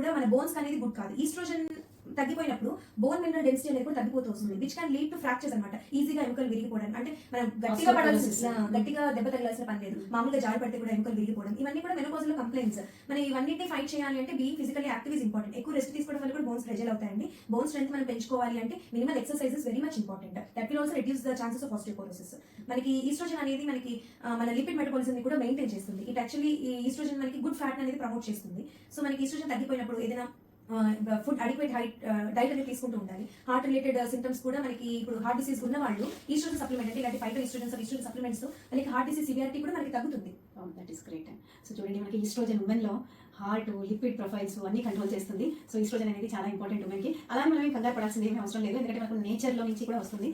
కూడా మన బోన్స్ అనేది గుడ్ కాదు. ఈస్ట్రోజన్ తగ్గిపోయినప్పుడు బోన్ మినరల్ డెన్సిటీ అనేది కూడా తగ్గిపోతూ వస్తుంది, which can lead to fractures అనమాట. ఈజీగా ఎముకలు విరిగిపోవడం, అంటే మనం గట్టిగా గట్టిగా దెబ్బ తగలాల్సిన పని లేదు, మామూలుగా జారి పడితే కూడా ఎముకలు విరిగిపోవడం, ఇవన్నీ కూడా మెనోపాజ్ లో కంప్లైంట్స్. మనం ఇవన్నిటిని ఫైట్ చేయాలి అంటే being physically active is important. ఎక్కువ రెస్ట్ తీసుకోవడం వల్ల కూడా బోన్స్ ఫ్రెజైల్ అవుతాయండి. బోన్ స్ట్రెంత్ మనం పెంచుకోవాలి అంటే minimal exercises very much important. That will also reduce the chances of osteoporosis. మనకి ఈస్ట్రోజన్ అనేది మనకి మన లిపిడ్ మెటబాలిజం ని కూడా మెయింటైన్ చేస్తుంది. ఇట్ యాక్చువల్లీ ఈ ఈస్ట్రోజన్ మనకి గుడ్ ఫ్యాట్ అనేది ప్రమోట్ చేస్తుంది. సో మనకి ఈస్ట్రోజన్ తగ్గిపోయినప్పుడు ఏదైనా ఫుడ్ అడిక్వేట్ డైట్ అనేది తీసుకుంటూ ఉండాలి. హార్ట్ రిలేటెడ్ సింటమ్స్ కూడా మనకి ఇప్పుడు హార్ట్ డిసీజ్ ఉన్న వాళ్ళు ఈస్ట్రోజన్ సప్లిమెంట్ అంటే ఇలాంటి ఫైటో ఈస్ట్రోజన్ సప్లిమెంట్స్ మనకి హార్ట్ డిసీజ్ సివియారిటీ కూడా మనకి తగ్గుతుంది. That is great. సో చూడండి, మనకి ఈస్ట్రోజన్ ఉమెన్ లో హార్ట్, లిపిడ్ ప్రొఫైల్స్ అన్ని కంట్రోల్ చేస్తుంది. సో ఈస్ట్రోజన్ అనేది చాలా ఇంపార్టెంట్ ఉమెన్ కి. అలాగే మనం ఏం కంగారు పడాల్సింది ఏమీ అవసరం లేదు, ఎందుకంటే మనకు నేచర్ లో నుంచి కూడా వస్తుంది.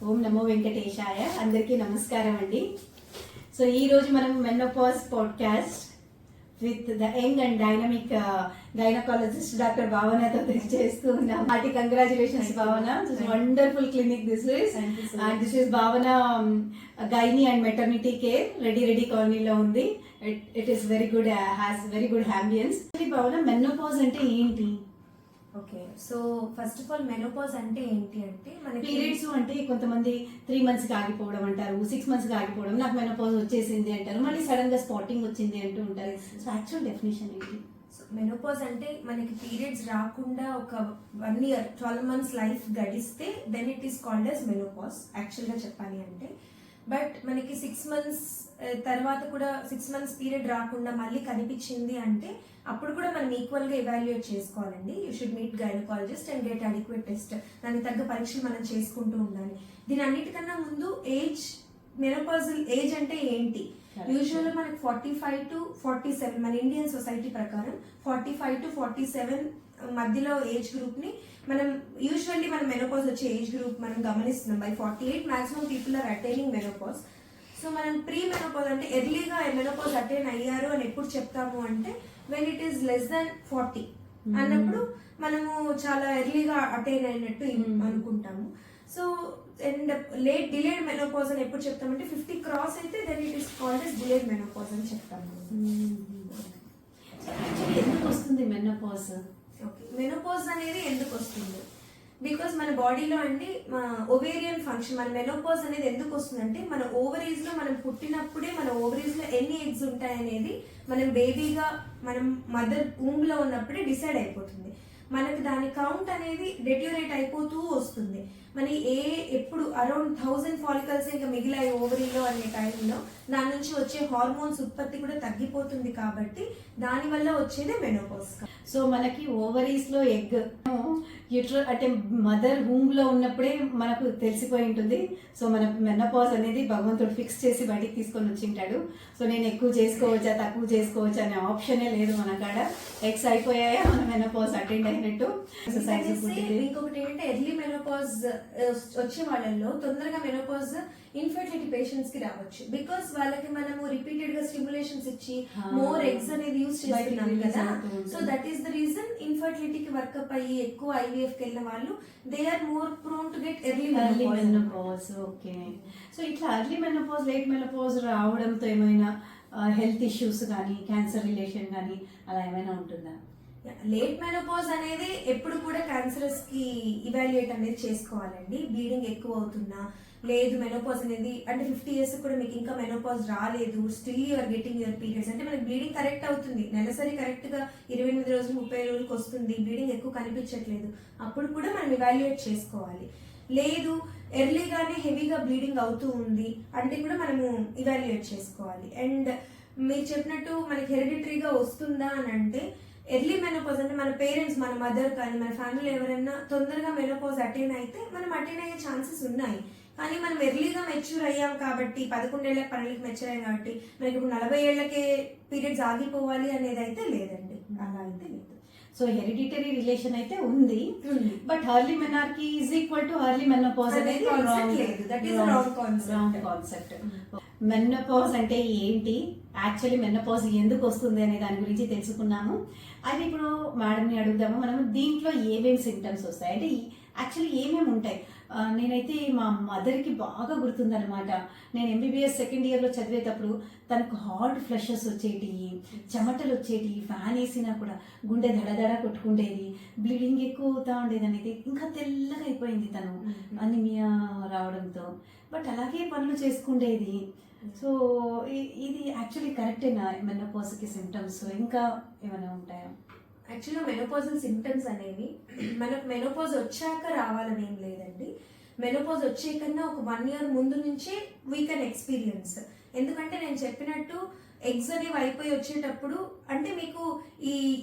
ఓం నమో వెంకటేశాయ. అందరికీ నమస్కారం అండి. సో ఈ రోజు మనం menopause podcast with the young and dynamic gynaecologist doctor భావనతో చేస్తూ ఉన్నాం. Hearty congratulations Bhavana, wonderful clinic this is. And this is Bhavana gynae and maternity care, Reddy కాలనీలో ఉంది. It is very good, has very good ambience. Bhavana, menopause అంటే ఏంటి? Okay, so first of all menopause అంటే ఏంటి అంటే మనకి పీరియడ్స్ అంటే కొంతమంది 3 months కి ఆగిపోవడం అంటారు, 6 months కి ఆగిపోవడం, నాకు మెనోపాజ్ వచ్చేసింది అంటారు, మళ్ళీ సడన్ గా స్పాటింగ్ వచ్చింది అంటూ ఉంటారు. సో యాక్చువల్ డెఫినేషన్ ఏంటి? మెనోపాజ్ అంటే మనకి పీరియడ్స్ రాకుండా ఒక 1 year 12 months లైఫ్ గడిస్తే then it is called as menopause actual గా చెప్పాలి అంటే. బట్ మనకి 6 months తర్వాత కూడా 6 months పీరియడ్ రాకుండా మళ్ళీ కనిపించింది అంటే అప్పుడు కూడా మనం ఈక్వల్ గా ఎవాల్యుయేట్ చేసుకోవాలండి. You should meet gynaecologist and get adequate test. దానికి తగ్గ పరీక్షలు మనం చేసుకుంటూ ఉండాలి. దీని అన్నిటికన్నా ముందు ఏజ్, మెనోపాజల్ ఏజ్ అంటే ఏంటి? యూజువల్ గా మనకి 45 to 47, మన ఇండియన్ సొసైటీ ప్రకారం 45 to 47 మధ్యలో ఏజ్ గ్రూప్ ని మనం యూజువల్లీ మనం మెనోపాజ్ వచ్చే ఏజ్ గ్రూప్ మనం గమనిస్తున్నాం. By 48 maximum people are attaining menopause. So మనం ప్రీ మెనోపాజ్ అంటే ఎర్లీగా మెనోపాజ్ అటైన్ అయ్యారు అని ఎప్పుడు చెప్తాము అంటే when it is less than 40 అన్నప్పుడు మనము చాలా ఎర్లీగా అటైన్ అయినట్టు అనుకుంటాము. సో అండ్ డిలేడ్ మెనోపాజ్ అని ఎప్పుడు చెప్తామంటే 50 క్రాస్ అయితే then it is called as delayed menopause అని చెప్తాము. ఎందుకు వస్తుంది మెనోపాజ్? ఓకే, మెనోపాజ్ అనేది ఎందుకు వస్తుంది? బికాస్ మన బాడీలో అండి ఓవేరియన్ ఫంక్షన్, మన మెనోపాజ్ అనేది ఎందుకు వస్తుందంటే మన ఓవరీస్ లో మనం పుట్టినప్పుడే మన ఓవరీస్ లో ఎన్ని ఎగ్స్ ఉంటాయనేది మనం బేబీగా మనం మదర్ ఊమ్ లో ఉన్నప్పుడే డిసైడ్ అయిపోతుంది. మనకి దాని కౌంట్ అనేది డెట్యూరేట్ అయిపోతూ వస్తుంది. మన ఎప్పుడు అరౌండ్ 1000 ఫాలికల్స్ ఇంకా మిగిలాయి ఓవరీలో అనే టైంలో దాని నుంచి వచ్చే హార్మోన్స్ ఉత్పత్తి కూడా తగ్గిపోతుంది. కాబట్టి దాని వల్ల వచ్చేదే మెనోపాజ్. సో మనకి ఓవరీస్ లో ఎగ్ అంటే మదర్ హూమ్ లో ఉన్నప్పుడే మనకు తెలిసిపోయి ఉంటుంది. సో మన మెనోపాజ్ అనేది భగవంతుడు ఫిక్స్ చేసి బయటికి తీసుకొని వచ్చింటాడు. సో నేను ఎక్కువ చేసుకోవచ్చా తక్కువ చేసుకోవచ్చా అనే ఆప్షనే లేదు మన కాడ. ఎగ్స్ అయిపోయాయా మన మెనోపాజ్ అటెండ్ అయినట్టు. ఇంకొకటి ఏంటంటే ఎర్లీ మెనోపాజ్ వచ్చే వాళ్ళల్లో తొందరగా మెనోపాజ్ ఇన్ఫర్టిలిటీ పేషెంట్స్ కి రావచ్చు. బికాస్ వాళ్ళకి మనము రిపీటెడ్ గా స్టిమ్యులేషన్స్ ఇచ్చి మోర్ ఎగ్స్ అనేది యూజ్ చేస్తున్నాం కదా. So that is the reason ఇన్ఫర్టిలిటీకి వర్కప్ అయ్యి ఎక్కువ IVF కి వెళ్ళిన వాళ్ళు they are more prone to get early menopause. Okay, so ఇట్లా ఎర్లీ మెనోపాజ్, లేట్ మెనోపాజ్ రావడంతో ఏమైనా హెల్త్ ఇష్యూస్ కానీ క్యాన్సర్ రిలేషన్ కానీ అలా ఏమైనా ఉంటుందా? లేట్ మెనోపాజ్ అనేది ఎప్పుడు కూడా క్యాన్సరస్ కి ఇవాల్యుయేట్ అనేది చేసుకోవాలండి. బ్లీడింగ్ ఎక్కువ అవుతున్నా లేదు, మెనోపాజ్ అనేది అంటే 50 years కూడా మీకు ఇంకా మెనోపాజ్ రాలేదు, still you are getting your periods అంటే మనకి బ్లీడింగ్ కరెక్ట్ అవుతుంది, నెలసరి కరెక్ట్ గా 28 రోజులు 30 రోజులకు వస్తుంది, బ్లీడింగ్ ఎక్కువ కనిపించట్లేదు, అప్పుడు కూడా మనం ఇవాల్యుయేట్ చేసుకోవాలి. లేదు ఎర్లీగానే హెవీగా బ్లీడింగ్ అవుతూ ఉంది అంటే కూడా మనము ఇవాల్యుయేట్ చేసుకోవాలి. అండ్ మీరు చెప్పినట్టు మనకి హెరిడిటరీగా వస్తుందా అని అంటే ఎర్లీ మెనోపాజ్ అంటే మన పేరెంట్స్, మన మదర్ కానీ మన ఫ్యామిలీలో ఎవరైనా తొందరగా మెనోపాజ్ అటైన్ అయితే మనం అటైన్ అయ్యే ఛాన్సెస్ ఉన్నాయి. కానీ మనం ఎర్లీగా మెచ్యూర్ అయ్యాం కాబట్టి 11 ఏళ్ళకి 12కి మెచ్యూర్ అయ్యాం కాబట్టి మనకి ఇప్పుడు 40 ఏళ్లకే పీరియడ్స్ ఆగిపోవాలి అనేది అయితే లేదండి. అలా అయితే లేదు. సో హెరిడిటరీ రిలేషన్ అయితే ఉంది, but early menarche is equal to early menopause అనేది రాంగ్ కాన్సెప్ట్. మెనోపాజ్ అంటే ఏంటి, యాక్చువల్లీ మెనోపాజ్ ఎందుకు వస్తుంది అనే దాని గురించి తెలుసుకున్నాము. అది ఇప్పుడు మేడంని అడుగుదాము. మనం దీంట్లో ఏమేమి సింటమ్స్ వస్తాయి అంటే యాక్చువల్లీ ఏమేమి ఉంటాయి నేనైతే మా మదర్కి బాగా గుర్తుందనమాట. నేను ఎంబీబీఎస్ సెకండ్ ఇయర్లో చదివేటప్పుడు తనకు హార్ట్ ఫ్లషెస్ వచ్చేటి, చెమటలు వచ్చేటి, ఫ్యాన్ వేసినా కూడా గుండె దడదడ కొట్టుకుండేది, బ్లీడింగ్ ఎక్కువ అవుతా ఉండేది అనేది. ఇంకా తెల్లగా అయిపోయింది తను అనిమియా రావడంతో. బట్ అలాగే పనులు చేసుకుండేది. సో ఇది యాక్చువల్లీ కరెక్టేనా మెనోపాజ్కి సిమ్టమ్స్? ఇంకా ఏమైనా ఉంటాయా? యాక్చువల్గా మెనోపాజల్ సిమ్టమ్స్ అనేవి మనకు మెనోపాజ్ వచ్చాక రావాలని ఏం లేదండి. మెనోపాజ్ వచ్చే కన్నా ఒక 1 year ముందు నుంచే వీ కెన్ ఎక్స్పీరియన్స్. ఎందుకంటే నేను చెప్పినట్టు ఎగ్స్ అనేవి అయిపోయి వచ్చేటప్పుడు అంటే మీకు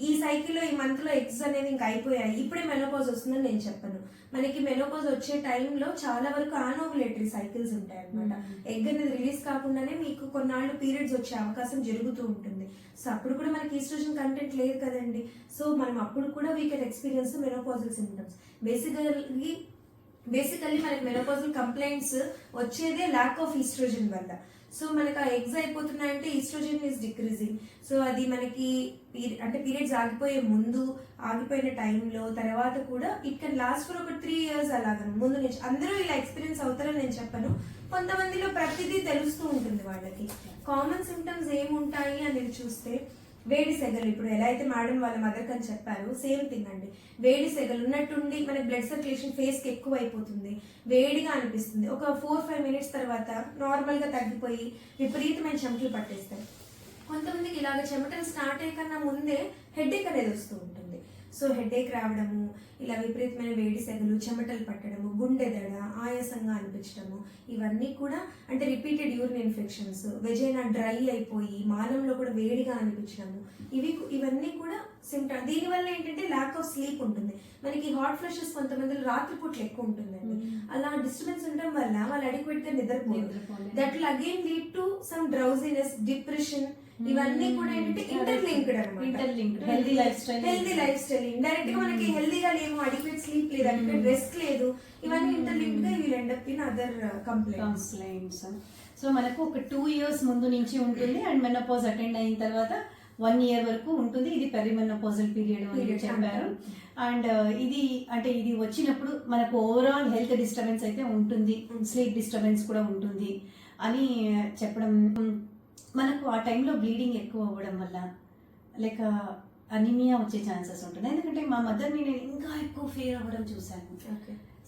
ఈ సైకిల్లో ఈ మంత్లో ఎగ్స్ అనేవి ఇంకా అయిపోయాయి, ఇప్పుడే మెనోపాజ్ వస్తుందని నేను చెప్పను. మనకి మెనోపాజ్ వచ్చే టైంలో చాలా వరకు ఆనోవులేటరీ సైకిల్స్ ఉంటాయి అనమాట. ఎగ్ అనేది రిలీజ్ కాకుండానే మీకు కొన్నాళ్ళు పీరియడ్స్ వచ్చే అవకాశం జరుగుతూ ఉంటుంది. సో అప్పుడు కూడా మనకి ఈస్ట్రోజన్ కంటెంట్ లేదు కదండి. సో మనం అప్పుడు కూడా we can experience menopausal symptoms. Basically మనకి మెనోపాజల్ కంప్లైంట్స్ వచ్చేదే ల్యాక్ ఆఫ్ ఈస్ట్రోజన్ వల్ల. సో మనకి ఆ ఎగ్స్ అయిపోతున్నాయంటే ఈస్ట్రోజన్ ఈస్ డిక్రీజింగ్. సో అది మనకి అంటే పీరియడ్స్ ఆగిపోయే ముందు, ఆగిపోయిన టైంలో, తర్వాత కూడా ఇట్ కెన్ లాస్ట్ ఫర్ ఒక 3 years అలాగా ముందు నుంచి. అందరూ ఇలా ఎక్స్పీరియన్స్ అవుతారని నేను చెప్పను. కొంతమందిలో ప్రతిదీ తెలుస్తూ ఉంటుంది వాళ్ళకి. కామన్ సిమ్టమ్స్ ఏముంటాయి అనేది చూస్తే వేడి సెగలు, ఇప్పుడు ఎలా అయితే మేడం వాళ్ళ మదర్కి అని చెప్పారు సేమ్ థింగ్ అండి. వేడి సెగలు ఉన్నట్టుండి మనకి బ్లడ్ సర్క్యులేషన్ ఫేస్కి ఎక్కువ అయిపోతుంది, వేడిగా అనిపిస్తుంది. ఒక 4-5 minutes తర్వాత నార్మల్గా తగ్గిపోయి విపరీతమైన చెమటలు పట్టేస్తాయి. కొంతమందికి ఇలాగ చెమటలు స్టార్ట్ అయ్యే కన్నా ముందే హెడేక్ అనేది వస్తూ ఉంటుంది. సో హెడేక్ రావడము, ఇలా విపరీతమైన వేడి సెగలు, చెమటలు పట్టడము, గుండె దడ, ఆయాసంగా అనిపించడము, ఇవన్నీ కూడా అంటే repeated urine infections, vagina dry అయిపోయి మానంలో కూడా వేడిగా అనిపించడము, ఇవన్నీ కూడా సిమ్టమ్. దీనివల్ల ఏంటంటే ల్యాక్ ఆఫ్ స్లీప్ ఉంటుంది. మనకి హాట్ ఫ్లషెస్ కొంతమంది రాత్రిపూట్లు ఎక్కువ ఉంటుందండి. అలా డిస్టర్బెన్స్ ఉండడం వల్ల వాళ్ళు అడిక్వేట్ గా నిద్రపోరు. That will again lead to some drowsiness, depression. ఇవన్నీ కూడా ఏంటంటే ఇంటర్లింక్డ్ అనమాట. హెల్దీ లైఫ్ స్టైల్ ఇండైరెక్ట్ గా మనకి హెల్దీగా లేము, అడిక్వేట్ స్లీప్ లేదు, అడిక్వేట్ రెస్ట్ లేదు, ఇవన్నీ ఇంటర్లింక్డ్ గా will end up in other complaints. So మనకు ఒక 2 years ముందు నుంచి ఉంటుంది అండ్ మెనోపాజ్ అటెండ్ అయిన తర్వాత 1 year వరకు ఉంటుంది. ఇది పెరిమెనోపాజల్ పీరియడ్ అని చెప్పారు. అండ్ ఇది అంటే ఇది వచ్చినప్పుడు మనకు ఓవరాల్ హెల్త్ డిస్టర్బెన్స్ అయితే ఉంటుంది, స్లీప్ డిస్టర్బెన్స్ కూడా ఉంటుంది అని చెప్పడం. మనకు ఆ టైంలో బ్లీడింగ్ ఎక్కువ అవ్వడం వల్ల లేక అనిమియా వచ్చే ఛాన్సెస్ ఉంటుంది. ఎందుకంటే మా మదర్ని నేను ఇంకా ఎక్కువ ఫీల్ అవ్వడం చూశాను.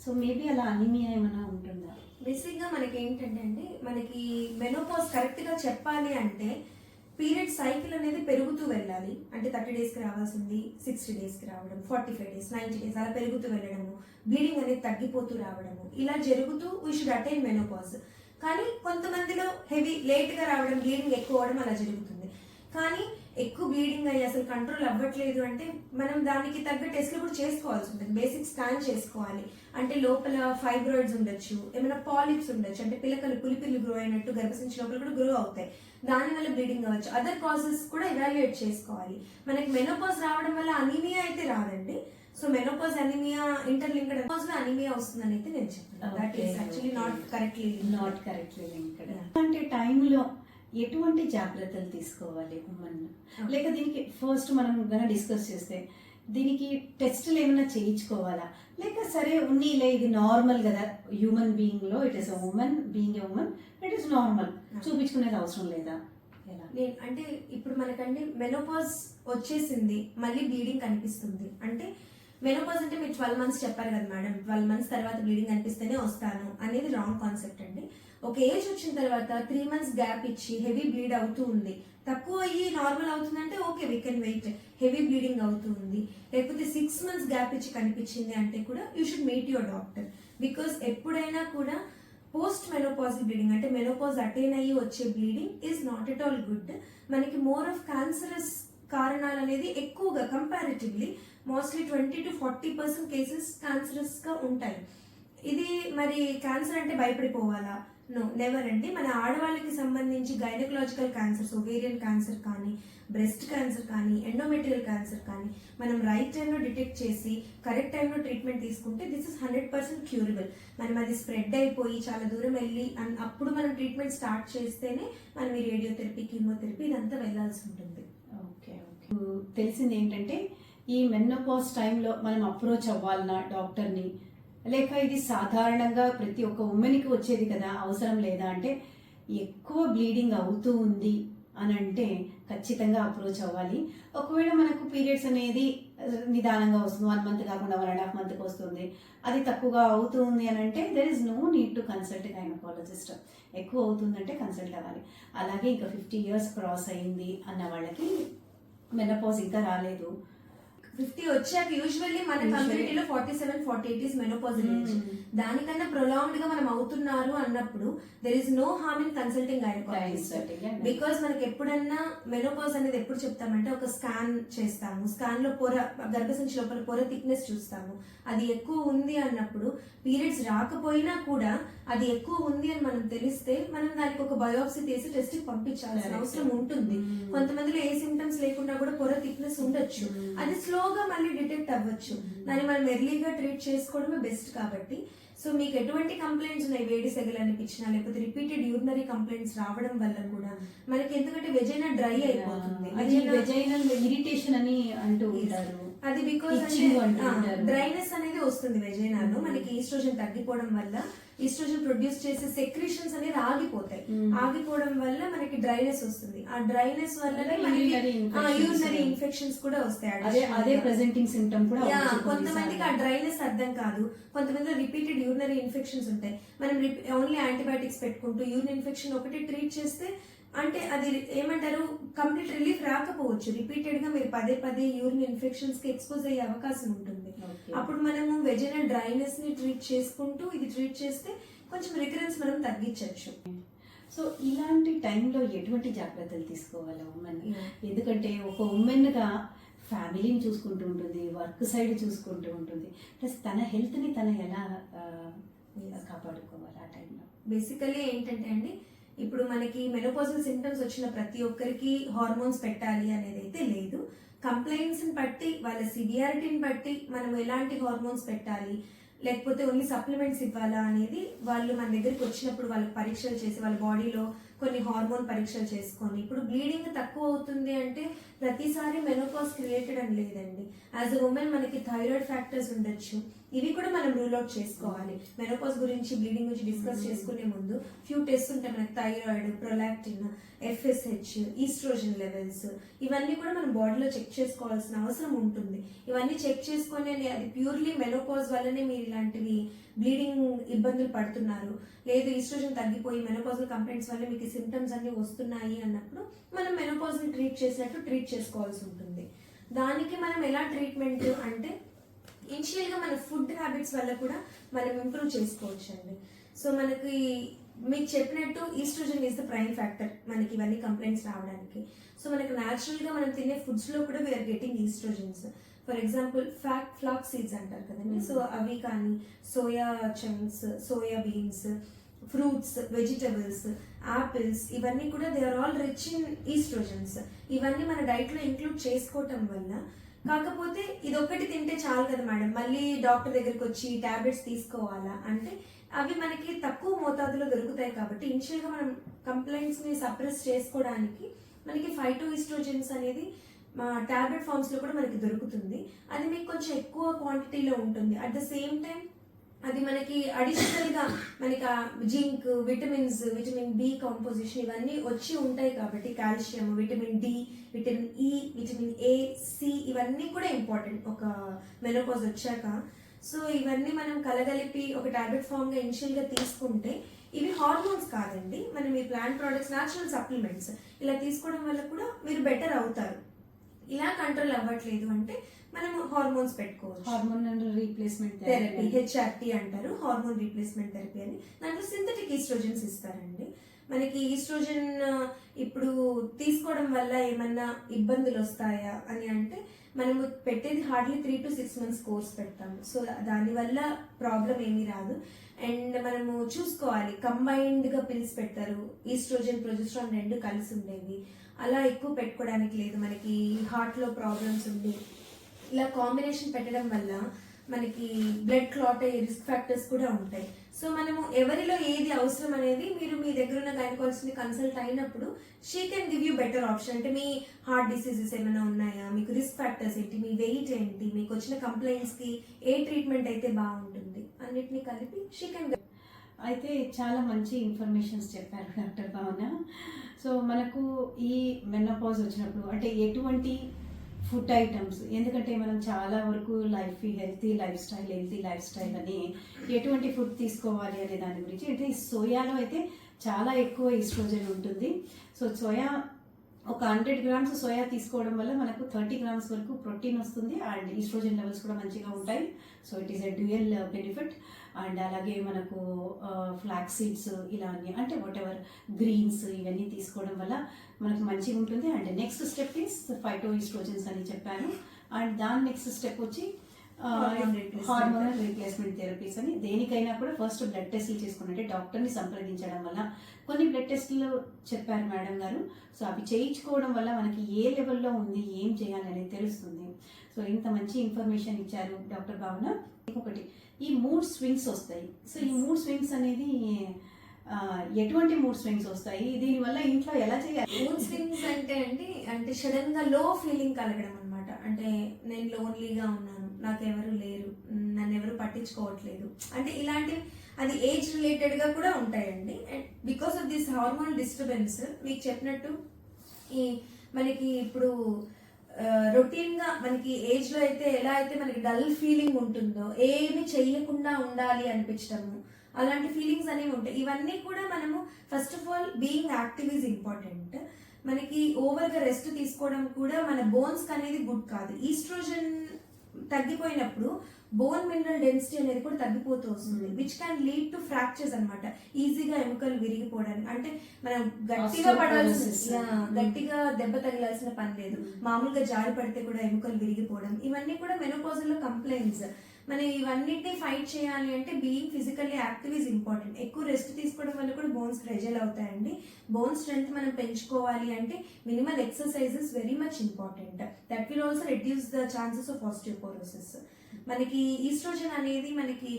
సో మేబీ అలా అనిమియా ఏమైనా ఉంటుందా? బేసిక్ గా మనకి ఏంటంటే అండి, మనకి మెనోపాజ్ కరెక్ట్ గా చెప్పాలి అంటే పీరియడ్ సైకిల్ అనేది పెరుగుతూ వెళ్ళాలి. అంటే 30 days కి రావాల్సింది 60 days కి రావడం, 45 days, 90 days అలా పెరుగుతూ వెళ్ళడము, బ్లీడింగ్ అనేది తగ్గిపోతూ రావడము, ఇలా జరుగుతూ వీ షుడ్ అటైన్ మెనోపాజ్. కానీ కొంతమందిలో హెవీ లేట్ గా రావడం, బ్లీడింగ్ ఎక్కువ అవడం అలా జరుగుతుంది. కానీ ఎక్కువ బ్లీడింగ్ అయ్యి అసలు కంట్రోల్ అవ్వట్లేదు అంటే మనం దానికి తగ్గ టెస్ట్లు కూడా చేసుకోవాల్సి ఉంటుంది. బేసిక్ స్కాన్ చేసుకోవాలి. అంటే లోపల ఫైబ్రాయిడ్స్ ఉండొచ్చు, ఏమైనా పాలిప్స్ ఉండొచ్చు, అంటే పిల్లకలు పులిపిల్లు గ్రో అయినట్టు గర్భసించి లోపల కూడా గ్రో అవుతాయి, దాని వల్ల బ్లీడింగ్ అవ్వచ్చు. అదర్ కాజెస్ కూడా ఎవాల్యుయేట్ చేసుకోవాలి. మనకి మెనోపాజ్ రావడం వల్ల అనీమియా అయితే రాదండి. So menopause anaemia interlinked, anaemia వస్తుందని అయితే నేను చెప్తాను. That is actually not correctly linked. అంటే టైంలో ఎటువంటి జాగ్రత్తలు తీసుకోవాలి ఉమెన్? లేక దీనికి ఫస్ట్ మనం కనుక డిస్కస్ చేస్తే దీనికి టెస్టులు ఏమైనా చేయించుకోవాలా, లేక సరే ఉన్నీలే ఇది నార్మల్ కదా, హ్యూమన్ బీయింగ్ లో it is a woman, being a woman it is normal, చూపించుకునేది అవసరం లేదా? అంటే ఇప్పుడు మనకండి మెనోపాజ్ వచ్చేసింది, మళ్ళీ బ్లీడింగ్ కనిపిస్తుంది అంటే మెనోపాజ్ అంటే మీరు 12 months చెప్పారు కదా మేడం, 12 months తర్వాత బ్లీడింగ్ అనిపిస్తేనే వస్తాను అనేది రాంగ్ కాన్సెప్ట్ అండి. ఒక ఏజ్ వచ్చిన తర్వాత 3 months గ్యాప్ ఇచ్చి హెవీ బ్లీడ్ అవుతూ ఉంది, తక్కువ అయ్యి నార్మల్ అవుతుందంటే okay we can wait. Heavy bleeding అవుతూ ఉంది, లేకపోతే 6 months గ్యాప్ ఇచ్చి కనిపించింది అంటే కూడా you should meet your doctor. Because ఎప్పుడైనా కూడా పోస్ట్ మెనోపాజల్ బ్లీడింగ్ అంటే మెనోపాజ్ అటైన్ అయ్యి వచ్చే bleeding is not at all good. మనకి మోర్ ఆఫ్ క్యాన్సరస్ కారణాలు అనేది ఎక్కువగా comparatively mostly 20 to 40% cases cancerous గా ఉంటాయి. ఇది మరి క్యాన్సర్ అంటే భయపడిపోవాలా? నో, నెవర్ అండి. మన ఆడవాళ్ళకి సంబంధించి గైనకలాజికల్ క్యాన్సర్స్, ఓవేరియన్ క్యాన్సర్ కానీ, బ్రెస్ట్ క్యాన్సర్ కానీ, ఎండోమెట్రియల్ క్యాన్సర్ కానీ మనం రైట్ టైంలో డిటెక్ట్ చేసి కరెక్ట్ టైంలో ట్రీట్మెంట్ తీసుకుంటే దిస్ ఇస్ 100% క్యూరబుల్. మనం అది స్ప్రెడ్ అయిపోయి చాలా దూరం వెళ్ళి అప్పుడు మనం ట్రీట్మెంట్ స్టార్ట్ చేస్తేనే మనం ఈ రేడియోథెరపీ, కీమోథెరపీ ఇదంతా వెళ్ళాల్సి ఉంటుంది. ఓకే తెలిసింది ఏంటంటే ఈ మెనోపాజ్ టైంలో మనం అప్రోచ్ అవ్వాలన్నా డాక్టర్ని, లేక ఇది సాధారణంగా ప్రతి ఒక్క ఉమెన్కి వచ్చేది కదా, అవసరం లేదా అంటే ఎక్కువ బ్లీడింగ్ అవుతూ ఉంది అని అంటే ఖచ్చితంగా అప్రోచ్ అవ్వాలి. ఒకవేళ మనకు పీరియడ్స్ అనేది నిదానంగా వస్తుంది, 1 మంత్ కాకుండా 1.5 మంత్కి వస్తుంది, అది తక్కువగా అవుతుంది అని అంటే there is no need to consult gynaecologist. ఎక్కువ అవుతుందంటే కన్సల్ట్ అవ్వాలి. అలాగే ఇంకా 50 ఇయర్స్ క్రాస్ అయింది అన్న వాళ్ళకి మెనోపాజ్ ఇంకా రాలేదు, 50 వచ్చాక యూజువల్లీ మన కమ్యూనిటీలో 47-48 ఇస్ మెనోపాజ్ ఏజ్. దానికన్నా ప్రొలాంగ్డ్ గా మనం అవుతున్నారు అన్నప్పుడు there is no harm in consulting gynaecologist. Because మనకి ఎప్పుడన్నా మెనోపాజ్ అనేది ఎప్పుడు చెప్తామంటే ఒక స్కాన్ చేస్తాము, స్కాన్ లో గర్భసంచి లోపల పొర థిక్నెస్ చూస్తాము, అది ఎక్కువ ఉంది అన్నప్పుడు పీరియడ్స్ రాకపోయినా కూడా అది ఎక్కువ ఉంది అని మనం తెలిస్తే మనం దానికి ఒక బయోప్సీ తీసి టెస్ట్ పంపించాల్సిన అవసరం ఉంటుంది. కొంతమందిలో ఏ సిమ్టమ్స్ లేకుండా కూడా పొర థిక్నెస్ ఉండొచ్చు, అది స్లోగా మళ్ళీ డిటెక్ట్ అవ్వచ్చు. దాన్ని మనం ఎర్లీగా ట్రీట్ చేసుకోవడమే బెస్ట్. కాబట్టి సో మీకు ఎటువంటి కంప్లైంట్స్ ఉన్నాయి, వేడి సెగలు అనిపించినా లేకపోతే రిపీటెడ్ యూరినరీ కంప్లైంట్స్ రావడం వల్ల కూడా మనకి, ఎందుకంటే వెజైనా డ్రై అయిపోతుంది, వెజైనల్ ఇరిటేషన్ అని అంటూ ఉంటారు, అది బికాస్ డ్రైనెస్ అనేది వస్తుంది వెజైనాలో. మనకి ఈస్ట్రోజన్ తగ్గిపోవడం వల్ల ఈస్ట్రోజన్ ప్రొడ్యూస్ చేసే సెక్రీషన్స్ అనేది ఆగిపోతాయి, ఆగిపోవడం వల్ల మనకి డ్రైనెస్ వస్తుంది. ఆ డ్రైనెస్ వల్లనే మనకి యూరినరీ ఇన్ఫెక్షన్స్ కూడా వస్తాయి. అదే ప్రెజెంటింగ్ సింప్టమ్ కూడా. కొంతమందికి ఆ డ్రైనెస్ అర్థం కాదు, కొంతమందిలో రిపీటెడ్ యూరినరీ ఇన్ఫెక్షన్స్ ఉంటాయి. మనం ఓన్లీ యాంటీబయాటిక్స్ పెట్టుకుంటూ యూరిన్ ఇన్ఫెక్షన్ ఒకటి ట్రీట్ చేస్తే అంటే అది ఏమంటారు కంప్లీట్ రిలీఫ్ రాకపోవచ్చు. రిపీటెడ్ గా మీరు పదే యూరిన్ ఇన్ఫెక్షన్స్ కి ఎక్స్పోజ్ అయ్యే అవకాశం ఉంటుంది. అప్పుడు మనము వెజైనల్ డ్రైనెస్ ని ట్రీట్ చేసుకుంటూ ఇది ట్రీట్ చేస్తే కొంచెం రికరెన్స్ మనం తగ్గించవచ్చు. సో ఇలాంటి టైంలో ఎటువంటి జాగ్రత్తలు తీసుకోవాలి ఉమెన్? ఎందుకంటే ఒక ఉమెన్ గా ఫ్యామిలీని చూసుకుంటూ ఉంటుంది, వర్క్ సైడ్ చూసుకుంటూ ఉంటుంది, ప్లస్ తన హెల్త్ ని తన ఎలా కాపాడుకోవాలి ఆ టైంలో? బేసికలీ ఏంటంటే అండి, ఇప్పుడు మనకి మెనోపాజల్ సింప్టమ్స్ వచ్చిన ప్రతి ఒక్కరికి హార్మోన్స్ పెట్టాలి అనేది అయితే లేదు. కంప్లైంట్స్ ని బట్టి వాళ్ళ సివియారిటీని బట్టి మనం ఎలాంటి హార్మోన్స్ పెట్టాలి లేకపోతే ఓన్లీ సప్లిమెంట్స్ ఇవ్వాలా అనేది వాళ్ళు మన దగ్గరికి వచ్చినప్పుడు వాళ్ళకి పరీక్షలు చేసి వాళ్ళ బాడీలో కొన్ని హార్మోన్ పరీక్షలు చేసుకొని, ఇప్పుడు బ్లీడింగ్ తక్కువ అవుతుంది అంటే ప్రతిసారి మెనోపాజ్ క్రియేటెడ్ అని లేదండి. యాజ్ అ ఉమెన్ మనకి థైరాయిడ్ ఫ్యాక్టర్స్ ఉండొచ్చు, ఇవి కూడా మనం రూల్ అవుట్ చేసుకోవాలి. మెనోపాజ్ గురించి బ్లీడింగ్ గురించి డిస్కస్ చేసుకునే ముందు ఫ్యూ టెస్ట్ ఉంటాయి మనకి, thyroid, prolactin, FSH, oestrogen levels, ఇవన్నీ కూడా మనం బాడీలో చెక్ చేసుకోవాల్సిన అవసరం ఉంటుంది. ఇవన్నీ చెక్ చేసుకొని అది ప్యూర్లీ మెనోపాజ్ వల్లనే మీరు ఇలాంటివి బ్లీడింగ్ ఇబ్బందులు పడుతున్నారు, లేదు ఈస్ట్రోజన్ తగ్గిపోయి మెనోపాజల్ కంప్లైంట్స్ వల్ల మీకు సిమ్టమ్స్ అన్ని వస్తున్నాయి అన్నప్పుడు మనం మెనోపాజ్ ని ట్రీట్ చేసినట్టు ట్రీట్ చేసుకోవాల్సి ఉంటుంది. దానికి మనం ఎలా ట్రీట్మెంట్ అంటే ఇనిషియల్ గా మన ఫుడ్ హ్యాబిట్స్ వల్ల కూడా మనం ఇంప్రూవ్ చేసుకోవచ్చు అండి. సో మనకి మీకు చెప్పినట్టు oestrogen is the prime factor మనకి ఇవన్నీ కంప్లైంట్స్ రావడానికి. సో మనకి న్యాచురల్ గా మనం తినే ఫుడ్స్ లో కూడా we are getting oestrogens. For example flax seeds అంటారు కదండి, సో అవి కానీ soya chunks, soya beans, fruits, vegetables, apples, ఇవన్నీ కూడా they are all rich in oestrogens. ఇవన్నీ మన డైట్ లో ఇంక్లూడ్ చేసుకోవటం వల్ల, కాకపోతే ఇది ఒక్కటి తింటే చాలు కదా మేడం, మళ్ళీ డాక్టర్ దగ్గరికి వచ్చి టాబ్లెట్స్ తీసుకోవాలా అంటే అవి మనకి తక్కువ మోతాదులో దొరుకుతాయి. కాబట్టి ఇనిషియల్ గా మనం కంప్లైంట్స్ ని సప్రెస్ చేసుకోవడానికి మనకి ఫైటోఈస్ట్రోజన్స్ అనేది మా టాబ్లెట్ ఫార్మ్స్ లో కూడా మనకి దొరుకుతుంది. అది మీకు కొంచెం ఎక్కువ క్వాంటిటీలో ఉంటుంది. అట్ ద సేమ్ టైం అది మనకి అడిషనల్ గా మనకి zinc, vitamins, vitamin B composition ఇవన్నీ వచ్చి ఉంటాయి. కాబట్టి calcium, vitamin D, vitamin E, vitamin A, C ఇవన్నీ కూడా ఇంపార్టెంట్ ఒక మెనోపాజ్ వచ్చాక. సో ఇవన్నీ మనం కలగలిపి ఒక టాబ్లెట్ ఫామ్ గా ఇనిషియల్ గా తీసుకుంటే, ఇవి హార్మోన్స్ కాదండి, మనం ఈ ప్లాంట్ ప్రొడక్ట్స్, న్యాచురల్ సప్లిమెంట్స్ ఇలా తీసుకోవడం వల్ల కూడా మీరు బెటర్ అవుతారు. ఇలా కంట్రోల్ అవ్వట్లేదు అంటే మనం హార్మోన్స్ పెట్టుకోవచ్చు. హార్మోన్ రీప్లేస్మెంట్ థెరపీ, HRT అంటారు, హార్మోన్ రీప్లేస్మెంట్ థెరపీ అని. దాంట్లో సింథటిక్ ఈస్ట్రోజన్స్ ఇస్తారండి. మనకి ఈస్ట్రోజన్ ఇప్పుడు తీసుకోవడం వల్ల ఏమన్నా ఇబ్బందులు వస్తాయా అని అంటే, మనము పెట్టేది హార్డ్లీ 3 to 6 months కోర్స్ పెడతాము. సో దానివల్ల ప్రాబ్లం ఏమీ రాదు. అండ్ మనము చూసుకోవాలి, కంబైన్డ్ గా పిల్స్ పెడతారు, ఈస్ట్రోజన్, ప్రొజెస్ట్రాన్ రెండు కలిసి ఉండేవి, అలా ఎక్కువ పెట్టుకోవడానికి లేదు. మనకి హార్ట్ లో ప్రాబ్లమ్స్ ఉంది, ఇలా కాంబినేషన్ పెట్టడం వల్ల మనకి బ్లడ్ క్లాట్ అయ్యే రిస్క్ ఫ్యాక్టర్స్ కూడా ఉంటాయి. సో మనము ఎవరిలో ఏది అవసరం అనేది మీరు మీ దగ్గర ఉన్న గైనకాలజిస్ట్ ని కన్సల్ట్ అయినప్పుడు she can give you better option. అంటే మీ హార్ట్ డిసీజెస్ ఏమైనా ఉన్నాయా, మీకు రిస్క్ ఫ్యాక్టర్స్ ఏంటి, మీ వెయిట్ ఏంటి, మీకు వచ్చిన కంప్లైంట్స్ కి ఏ ట్రీట్మెంట్ అయితే బాగుంటుంది, అన్నిటిని కలిపి షీ కెన్. అయితే చాలా మంచి ఇన్ఫర్మేషన్స్ చెప్పారు డాక్టర్ భావన. సో మనకు ఈ మెనోపాజ్ వచ్చినప్పుడు అంటే ఎటువంటి ఫుడ్ ఐటమ్స్, ఎందుకంటే మనం చాలా వరకు హెల్తీ లైఫ్ స్టైల్ అని ఎటువంటి ఫుడ్ తీసుకోవాలి అనే దాని గురించి, అంటే ఈ సోయాలో అయితే చాలా ఎక్కువ ఈస్ట్రోజన్ ఉంటుంది. సో సోయా ఒక 100 grams సోయా తీసుకోవడం వల్ల మనకు 30 grams వరకు ప్రోటీన్ వస్తుంది అండ్ ఈస్ట్రోజన్ లెవెల్స్ కూడా మంచిగా ఉంటాయి. So it is a dual benefit. And అలాగే మనకు ఫ్లాక్స్ సీడ్స్ ఇలా అన్ని అంటే వాట్ గ్రీన్స్ ఇవన్నీ తీసుకోవడం వల్ల మనకు మంచిగా ఉంటుంది. And next step is phyto oestrogens అని చెప్పాను. అండ్ దాని నెక్స్ట్ స్టెప్ వచ్చి హార్మోనల్ రీప్లేస్మెంట్ థెరపీస్ అని. దేనికైనా కూడా ఫస్ట్ బ్లడ్ టెస్ట్లు చేసుకున్నట్టే డాక్టర్ని సంప్రదించడం వల్ల కొన్ని బ్లడ్ టెస్ట్లు చెప్పారు మేడం గారు. సో అవి చేయించుకోవడం వల్ల మనకి ఏ లెవెల్లో ఉంది, ఏం చేయాలి అనేది తెలుస్తుంది. సో ఇంత మంచి ఇన్ఫర్మేషన్ ఇచ్చారు డాక్టర్ భావన. ఇంకొకటి, ఈ మూడ్ స్వింగ్స్ వస్తాయి. సో ఈ మూడ్ స్వింగ్స్ అనేది ఎటువంటి మూడ్ స్వింగ్స్ వస్తాయి, దీనివల్ల ఇంట్లో ఎలా చేయాలి? మూడ్ స్వింగ్స్ అంటే సడన్ గా లో ఫీలింగ్ కలగడం అనమాట. అంటే నేను లోన్లీగా ఉన్నాను, నాకు ఎవరు లేరు, నన్ను ఎవరు పట్టించుకోవట్లేదు, అంటే ఇలాంటివి అది ఏజ్ రిలేటెడ్ గా కూడా ఉంటాయండి. And because of this hormone disturbance మీకు చెప్పినట్టు ఈ మనకి ఇప్పుడు రొటీన్ గా మనకి ఏజ్ లో అయితే ఎలా అయితే మనకి డల్ ఫీలింగ్ ఉంటుందో, ఏమి చెయ్యకుండా ఉండాలి అనిపించడము, అలాంటి ఫీలింగ్స్ అనేవి ఉంటాయి. ఇవన్నీ కూడా మనము first of all being active is important. మనకి ఓవర్ గా రెస్ట్ తీసుకోవడం కూడా మన బోన్స్ కి అనేది గుడ్ కాదు. ఈస్ట్రోజన్ తగ్గిపోయినప్పుడు బోన్ మినరల్ డెన్సిటీ అనేది కూడా తగ్గిపోతూ వస్తుంది, which can lead to fractures అనమాట. ఈజీగా ఎముకలు విరిగిపోవడానికి, అంటే మనం గట్టిగా దెబ్బ తగిలాల్సిన పని లేదు, మామూలుగా జారి పడితే కూడా ఎముకలు విరిగిపోవడం, ఇవన్నీ కూడా మెనోపాజల్ లో కంప్లైంట్స్. మనం ఇవన్నిటిని ఫైట్ చేయాలి అంటే being physically active is important. ఎక్కువ రెస్ట్ తీసుకోవడం వల్ల కూడా బోన్స్ ఫ్రెజైల్ అవుతాయండి. బోన్ స్ట్రెంత్ మనం పెంచుకోవాలి అంటే minimal exercise is very much important. That will also reduce the chances of osteoporosis. మనకి ఈస్ట్రోజన్ అనేది మనకి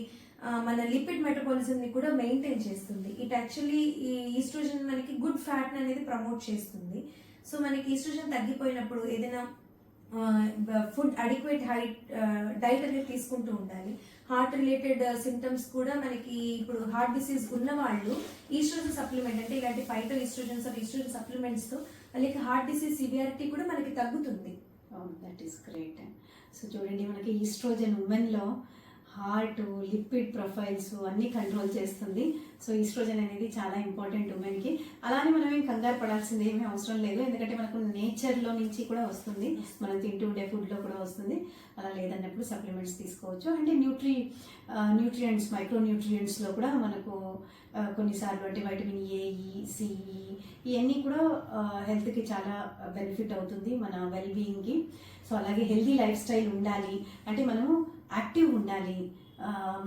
మన లిపిడ్ మెటబాలిజం ని కూడా మెయింటైన్ చేస్తుంది. ఇట్ యాక్చువల్లీ ఈ ఈస్ట్రోజన్ మనకి గుడ్ ఫ్యాట్ అనేది ప్రమోట్ చేస్తుంది. సో మనకి ఈస్ట్రోజన్ తగ్గిపోయినప్పుడు ఏదైనా ఫుడ్ అడిక్వేట్ డైట్ అనేది తీసుకుంటూ ఉండాలి. హార్ట్ రిలేటెడ్ సిమ్టమ్స్ కూడా మనకి ఇప్పుడు హార్ట్ డిసీజ్ ఉన్న వాళ్ళు ఈస్ట్రోజన్ సప్లిమెంట్ అంటే ఇలాంటి phyto oestrogens or oestrogen supplements తో వాళ్ళకి హార్ట్ డిసీజ్ సివియారిటీ కూడా మనకి తగ్గుతుంది. That is great. సో చూడండి, మనకి ఈస్ట్రోజన్ ఉమెన్లో హార్ట్, లిపిడ్ ప్రొఫైల్స్ అన్నీ కంట్రోల్ చేస్తుంది. సో ఈస్ట్రోజన్ అనేది చాలా ఇంపార్టెంట్ ఉమెన్కి. అలానే మనం ఏం కంగారు పడాల్సింది ఏమీ అవసరం లేదు, ఎందుకంటే మనకు నేచర్లో నుంచి కూడా వస్తుంది, మనం తింటూ ఉండే ఫుడ్లో కూడా వస్తుంది. అలా లేదన్నప్పుడు సప్లిమెంట్స్ తీసుకోవచ్చు. అంటే న్యూట్రియంట్స్, మైక్రో న్యూట్రియంట్స్లో కూడా మనకు కొన్నిసార్లు అంటే వైటమిన్ ఏ, సిఈ ఇవన్నీ కూడా హెల్త్కి చాలా బెనిఫిట్ అవుతుంది, మన వెల్ బీయింగ్కి. సో అలాగే హెల్తీ లైఫ్ స్టైల్ ఉండాలి అంటే మనము యాక్టివ్ ఉండాలి.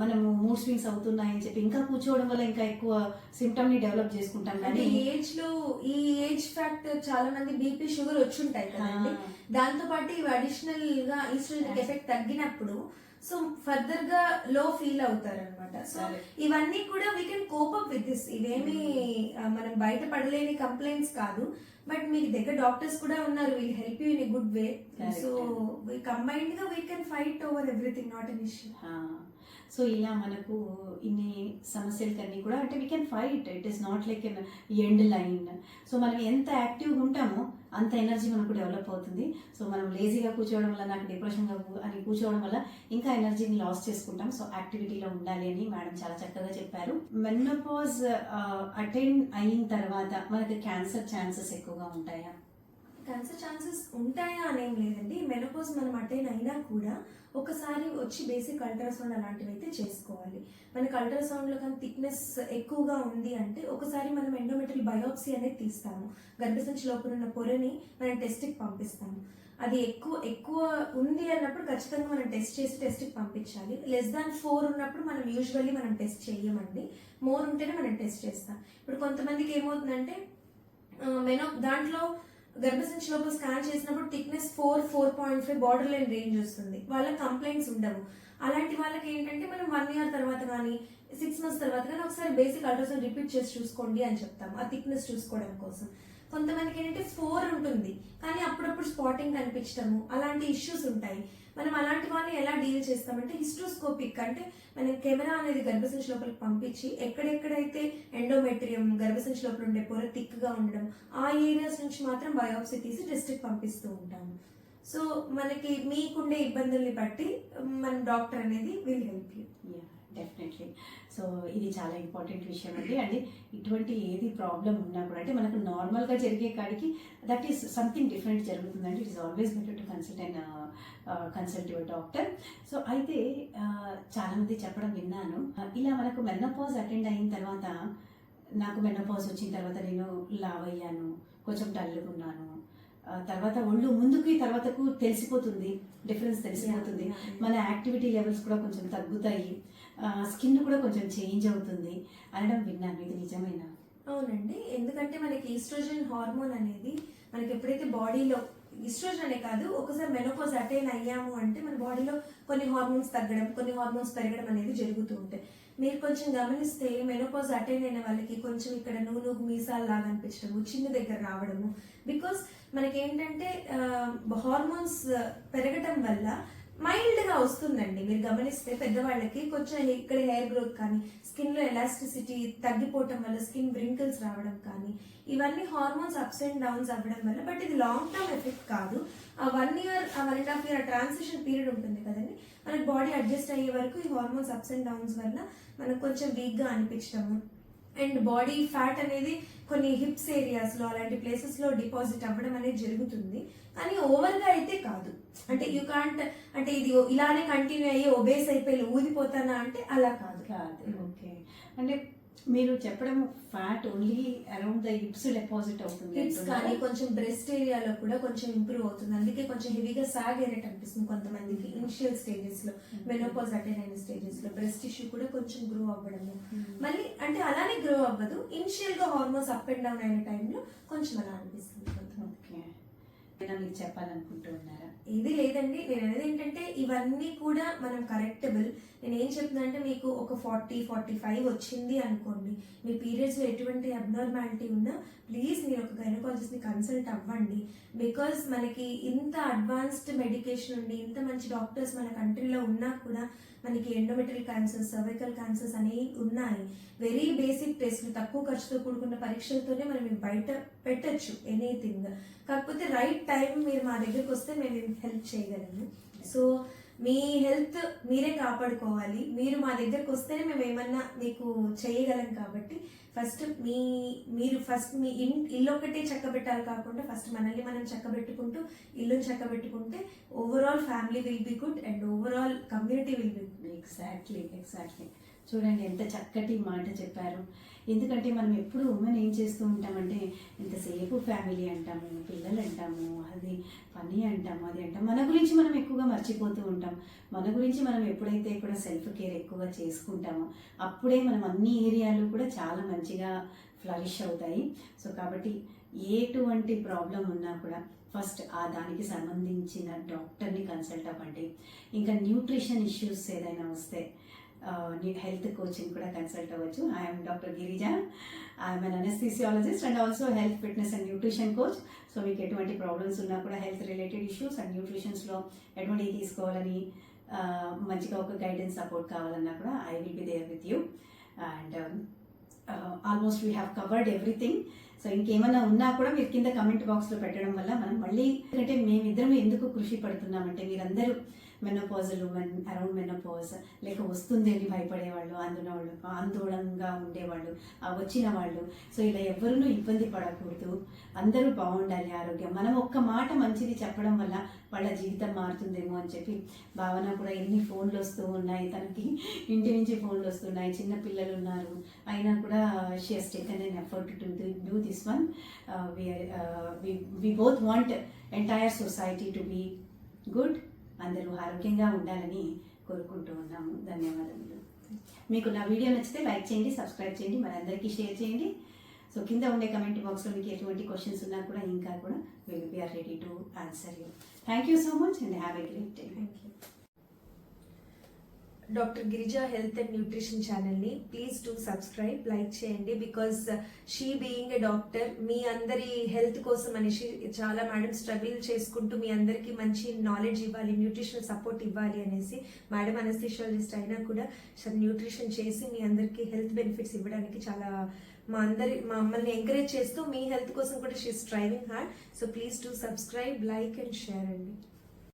మనము మూడ్ స్వింగ్స్ అవుతున్నాయని చెప్పి ఇంకా కూర్చోవడం వల్ల ఇంకా ఎక్కువ సిమ్టమ్ ని డెవలప్ చేసుకుంటాం. కానీ ఈ ఏజ్ ఫ్యాక్టర్ చాలా మంది బీపీ, షుగర్ వచ్చుంటాయి కదండి, దాంతో పాటు ఇవి అడిషనల్ గా ఈస్ట్రోజన్ ఎఫెక్ట్ తగ్గినప్పుడు సో ఫర్దర్ గా లో ఫీల్ అవుతారు అనమాట. సో ఇవన్నీ కూడా we can cope up with this. ఇవేమి మనం బయట పడలేని కంప్లైంట్స్ కాదు, బట్ మీకు దగ్గర డాక్టర్స్ కూడా ఉన్నారు, will help you in a good way. So combined గా we can fight over everything, not an issue. So ఇలా మనకు ఇన్ని సమస్యలకన్నీ కూడా అంటే we can fight. It is not like an end line. So మనం ఎంత యాక్టివ్గా ఉంటామో అంత ఎనర్జీ మనకు డెవలప్ అవుతుంది. సో మనం లేజీగా కూర్చోవడం వల్ల, నాకు డిప్రెషన్గా అని కూర్చోవడం వల్ల ఇంకా ఎనర్జీని లాస్ చేసుకుంటాం. సో యాక్టివిటీలో ఉండాలి అని మేడం చాలా చక్కగా చెప్పారు. మెనోపాజ్ అటెండ్ అయిన తర్వాత మనకి క్యాన్సర్ ఛాన్సెస్ ఎక్కువగా ఉంటాయా? క్యాన్సర్ ఛాన్సెస్ ఉంటాయా అనేం లేదండి. మెనోపాజ్ మనం అటైన్ అయినా కూడా ఒకసారి వచ్చి బేసిక్ అల్ట్రాసౌండ్ అలాంటివి అయితే చేసుకోవాలి. మనకి అల్ట్రాసౌండ్లో కానీ థిక్నెస్ ఎక్కువగా ఉంది అంటే ఒకసారి మనం ఎండోమెట్రియల్ బయోప్సీ అనేది తీస్తాము. గర్భసంచి లోపల ఉన్న పొరని మనం టెస్ట్కి పంపిస్తాము. అది ఎక్కువ ఉంది అన్నప్పుడు ఖచ్చితంగా మనం టెస్ట్ చేసి టెస్ట్కి పంపించాలి. <4 ఉన్నప్పుడు మనం యూజువల్లీ మనం టెస్ట్ చేయమండి. మోర్ ఉంటేనే మనం టెస్ట్ చేస్తాం. ఇప్పుడు కొంతమందికి ఏమవుతుందంటే దాంట్లో గర్భసంచి లోపల స్కాన్ చేసినప్పుడు థిక్నెస్ 4.5 బార్డర్ లైన్ రేంజ్ వస్తుంది, వాళ్ళకి కంప్లైంట్స్ ఉండవు. అలాంటి వాళ్ళకి ఏంటంటే మనం 1 year తర్వాత కానీ 6 months తర్వాత కానీ ఒకసారి బేసిక్ అల్ట్రాసౌండ్ రిపీట్ చేసి చూసుకోండి అని చెప్తాము, ఆ థిక్నెస్ చూసుకోవడం కోసం. కొంతమందికి ఏంటంటే 4 ఉంటుంది కానీ అప్పుడప్పుడు స్పాటింగ్ కనిపించడము అలాంటి ఇష్యూస్ ఉంటాయి. మనం అలాంటి వాళ్ళని ఎలా డీల్ చేస్తామంటే హిస్ట్రోస్కోపిక్ అంటే మనం కెమెరా అనేది గర్భసంచి లోపలికి పంపించి ఎక్కడెక్కడైతే ఎండోమెట్రియం గర్భసంచి లోపల ఉండే పొర థిక్గా ఉండడం ఆ ఏరియాస్ నుంచి మాత్రం బయోప్సీ తీసి టెస్ట్కి పంపిస్తూ ఉంటాము. సో మనకి మీకుండే ఇబ్బందుల్ని బట్టి మన డాక్టర్ అనేది will help you. Definitely. So ఇది చాలా ఇంపార్టెంట్ విషయం అండి. అంటే ఇటువంటి ఏది ప్రాబ్లం ఉన్నా కూడా అంటే మనకు నార్మల్గా జరిగే కాడికి దట్ ఈస్ సంథింగ్ డిఫరెంట్ జరుగుతుందండి. It is always better to consult your doctor. So అయితే చాలామంది చెప్పడం విన్నాను, ఇలా మనకు మెనోపాజ్ అటెండ్ అయిన తర్వాత నాకు మెనోపాజ్ వచ్చిన తర్వాత నేను లావ్ అయ్యాను, కొంచెం డల్గా ఉన్నాను, తర్వాత ఒళ్ళు ముందుకి తర్వాతకు తెలిసిపోతుంది, డిఫరెన్స్ తెలిసిపోతుంది, మన యాక్టివిటీ లెవెల్స్ కూడా కొంచెం తగ్గుతాయి, స్కిన్ కూడా కొంచెం చేంజ్ అవుతుంది అనడం విన్నాను. ఇది నిజమేనా? అవునండి, ఎందుకంటే మనకి ఈస్ట్రోజన్ హార్మోన్ అనేది మనకి ఎప్పుడైతే బాడీలో ఈస్ట్రోజన్ అనే కాదు ఒకసారి మెనోపాజ్ అటైన్ అయ్యాము అంటే మన బాడీలో కొన్ని హార్మోన్స్ తగ్గడం కొన్ని హార్మోన్స్ పెరగడం అనేది జరుగుతూ ఉంటాయి. మీరు కొంచెం గమనిస్తే మెనోపాజ్ అటైన్ అయిన వాళ్ళకి కొంచెం ఇక్కడ నూనె మీసాలు లాగా అనిపించడము, చిన్న దగ్గర రావడము, బికాస్ మనకి ఏంటంటే హార్మోన్స్ పెరగటం వల్ల మైల్డ్ గా వస్తుందండి. మీరు గమనిస్తే పెద్దవాళ్ళకి కొంచెం ఇక్కడ హెయిర్ గ్రోత్ కానీ స్కిన్ లో ఎలాస్టిసిటీ తగ్గిపోవటం వల్ల స్కిన్ బ్రింకిల్స్ రావడం కానీ ఇవన్నీ హార్మోన్స్ అప్స్ అండ్ డౌన్స్ అవ్వడం వల్ల. బట్ ఇది లాంగ్ టర్మ్ ఎఫెక్ట్ కాదు. ఆ 1 year 1.5 year ట్రాన్సిషన్ పీరియడ్ ఉంటుంది కదండి, మనకి బాడీ అడ్జస్ట్ అయ్యే వరకు ఈ హార్మోన్స్ అప్స్ అండ్ డౌన్స్ వల్ల మనకు కొంచెం వీక్ గా అనిపించడము అండ్ బాడీ ఫ్యాట్ అనేది కొన్ని హిప్స్ ఏరియాస్ లో అలాంటి ప్లేసెస్ లో డిపాజిట్ అవ్వడం అనేది జరుగుతుంది. కానీ ఓవర్ గా అయితే కాదు. అంటే యూ కాంట్ అంటే ఇది ఇలానే కంటిన్యూ అయ్యి ఒబేస్ అయిపోయి ఊదిపోతానా అంటే అలా కాదు. ఓకే. అంటే మీరు చెప్పడం fat only around the hips deposit అవుతుంది, హిప్స్ కానీ కొంచెం బ్రెస్ట్ ఏరియాలో కూడా కొంచెం ఇంప్రూవ్ అవుతుంది. అందుకే కొంచెం హెవీగా సాగ్ ఏరేట్ అనిపిస్తుంది కొంతమందికి ఇనిషియల్ స్టేజెస్ లో, మెనోపాజ్ అటైన్ అయిన స్టేజెస్ లో బ్రెస్ట్ టిష్యూ కూడా కొంచెం గ్రో అవ్వడము. మళ్ళీ అంటే అలానే గ్రో అవ్వదు, ఇనిషియల్ గా హార్మోన్స్ అప్ అండ్ డౌన్ అయిన టైంలో కొంచెం అలా అనిపిస్తుంది. ఓకే, మీరు చెప్పాలనుకుంటూ ఉన్నారా? ఇది లేదండి, నేను అనేది ఏంటంటే ఇవన్నీ కూడా మనం కరెక్టబుల్. నేను ఏం చెప్తున్నా అంటే మీకు ఒక 40-45 వచ్చింది అనుకోండి, మీ పీరియడ్స్ లో ఎటువంటి అబ్నార్మాలిటీ ఉన్నా ప్లీజ్ మీరు ఒక గైనకాలజిస్ట్ ని కన్సల్ట్ అవ్వండి. బికాస్ మనకి ఇంత అడ్వాన్స్డ్ మెడికేషన్ ఉండి ఇంత మంచి డాక్టర్స్ మన కంట్రీలో ఉన్నా కూడా మనకి ఎండోమెట్రియల్ క్యాన్సర్స్, సర్వైకల్ క్యాన్సర్స్ అనేవి ఉన్నాయి. వెరీ బేసిక్ టెస్ట్లు తక్కువ ఖర్చుతో కూడుకున్న పరీక్షలతోనే మనం బయట పెట్టచ్చు ఎనీథింగ్. కాకపోతే రైట్ టైం మీరు మా దగ్గరకు వస్తే మేము హెల్ప్ చేయగలము. సో మీ హెల్త్ మీరే కాపాడుకోవాలి. మీరు మా దగ్గరకు వస్తేనే మేము ఏమన్నా మీకు చేయగలం. కాబట్టి మీరు ఫస్ట్ మీ ఇల్లు ఒకటే చక్కబెట్టాలి కాకుండా ఫస్ట్ మనల్ని మనం చక్కబెట్టుకుంటూ ఇల్లుని చక్కబెట్టుకుంటే overall family will be good and overall community will be good. Exactly. చూడండి ఎంత చక్కటి మాట చెప్పారు. ఎందుకంటే మనం ఎప్పుడు ఉమెన్ ఏం చేస్తూ ఉంటామంటే ఎంతసేపు ఫ్యామిలీ అంటాము, పిల్లలు అంటాము, అది పని అంటాము, అది అంటాము, మన గురించి మనం ఎక్కువగా మర్చిపోతూ ఉంటాం. మన గురించి మనం ఎప్పుడైతే కూడా సెల్ఫ్ కేర్ ఎక్కువగా చేసుకుంటామో అప్పుడే మనం అన్ని ఏరియాలు కూడా చాలా మంచిగా ఫ్లరిష్ అవుతాయి. సో కాబట్టి ఎటువంటి ప్రాబ్లం ఉన్నా కూడా ఫస్ట్ దానికి సంబంధించిన డాక్టర్ని కన్సల్ట్ అవ్వండి. ఇంకా న్యూట్రిషన్ ఇష్యూస్ ఏదైనా వస్తే హెల్త్ కోచింగ్ కూడా కన్సల్ట్ అవ్వచ్చు. I'm doctor Girija. I'm an anaesthesiologist and also health fitness and nutrition coach. So మీకు ఎటువంటి ప్రాబ్లమ్స్ ఉన్నా కూడా హెల్త్ రిలేటెడ్ ఇష్యూస్ అండ్ న్యూట్రిషన్స్లో ఎటువంటి తీసుకోవాలని మంచిగా ఒక గైడెన్స్ సపోర్ట్ కావాలన్నా కూడా I will be there with you. And almost we have covered everything. So ఇంకేమైనా ఉన్నా కూడా మీరు కింద కమెంట్ బాక్స్లో పెట్టడం వల్ల మనం మళ్ళీ, ఎందుకంటే మేమిద్దరం ఎందుకు కృషి పడుతున్నామంటే మీరందరూ మెనోపాజల్ ఉమెన్, అరౌండ్ మెనోపాజ్ లేక వస్తుంది అని భయపడేవాళ్ళు, ఆందోళనగా ఉండేవాళ్ళు, వచ్చిన వాళ్ళు. సో ఇలా ఎవరునూ ఇబ్బంది పడకూడదు, అందరూ బాగుండాలి ఆరోగ్యం. మనం ఒక్క మాట మంచిది చెప్పడం వల్ల వాళ్ళ జీవితం మారుతుందేమో అని చెప్పి భావన కూడా ఎన్ని ఫోన్లు వస్తూ ఉన్నాయి, తనకి ఇంటి నుంచి ఫోన్లు వస్తున్నాయి, చిన్న పిల్లలు ఉన్నారు, అయినా కూడా she has taken an effort to do this one. We both want entire society to be good, అందరూ ఆరోగ్యంగా ఉండాలని కోరుకుంటూ ఉన్నాము. ధన్యవాదములు. మీకు నా వీడియో నచ్చితే లైక్ చేయండి, సబ్స్క్రైబ్ చేయండి, మరి అందరికీ షేర్ చేయండి. సో కింద ఉండే కమెంట్ బాక్స్లో మీకు ఎటువంటి క్వశ్చన్స్ ఉన్నా కూడా ఇంకా కూడా we are ready to answer you. Thank you so much and have a great day. Thank you. Doctor Girija health and nutrition ఛానల్ని ప్లీజ్ టు సబ్స్క్రైబ్, లైక్ చేయండి. Because she being a doctor, మీ అందరి health కోసం అనేసి చాలా madam struggle చేసుకుంటూ మీ అందరికీ మంచి నాలెడ్జ్ ఇవ్వాలి, న్యూట్రిషనల్ సపోర్ట్ ఇవ్వాలి అనేసి మేడం అనస్థిషియాలజిస్ట్ అయినా కూడా న్యూట్రిషన్ చేసి మీ అందరికీ హెల్త్ బెనిఫిట్స్ ఇవ్వడానికి చాలా మమ్మల్ని ఎంకరేజ్ చేస్తూ మీ హెల్త్ కోసం కూడా she striving hard. So please to subscribe, like and share అండి.